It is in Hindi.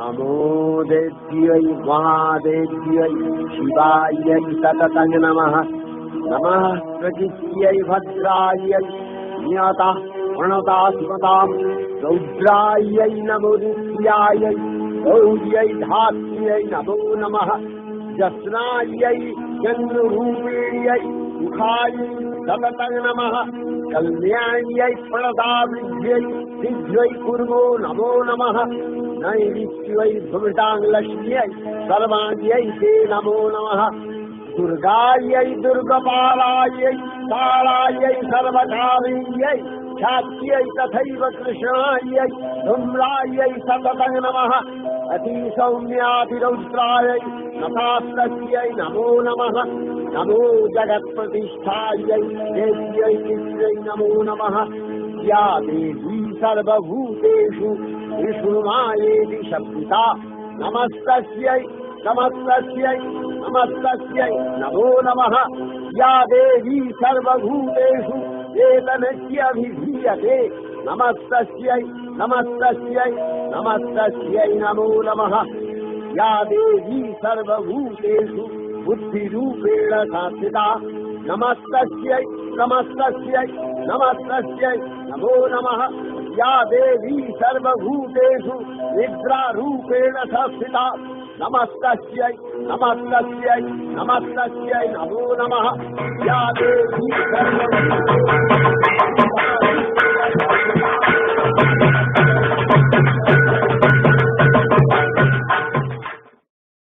नमो देव्यै महादेव्यै शिवायै सततं नमः। नमः प्रकृत्यै भद्रायै नियतः प्रणता स्मतां रौद्रायै नमो नित्यायै गौर्यै धात्र्यै नमो नमः। जस्नायै चन्द्ररूपिण्यै मुखायै सततं नमः। कल्याण्यै प्रणतावृद्ध्यै सिद्ध्यै कुर्मो नमो नमः। नैऋत्यै भुमिताङ्गलक्ष्म्यै सर्वाण्यै ते नमो नमः। दुर्गायै दुर्गपालायै कालायै सर्वकारिण्यै ख्यात्यै तथैव कृष्णायै धूम्रायै सततं नमः। अतिसौम्यातिरौद्रायै नतास्तस्यै नमो नमः। नमो जगत्प्रतिष्ठायै देव्यै नित्यै नमो नमः। या देवी सर्वभूतेषु विष्णुमायेति शब्दिता नमस्तस्यै नमस्तस्यै नमस्तस्यै नमो नमः। या देवी सर्वभूतेषु चेतनस्यभिधीयते नमस्तस्यै नमस्तस्यै नमस्तस्यै नमो नमः। या देवी सर्वभूतेषु बुद्धिरूपेण संस्थिता नमस्तस्यै नमस्तस्यै नमस्तस्यै नमो नमः। या देवी सर्वभूतेषु निद्रारूपेण संस्थिता नमस्तस्यै नमस्तस्यै नमस्तस्यै नमो नमः। या देवी सर्वभूतेषु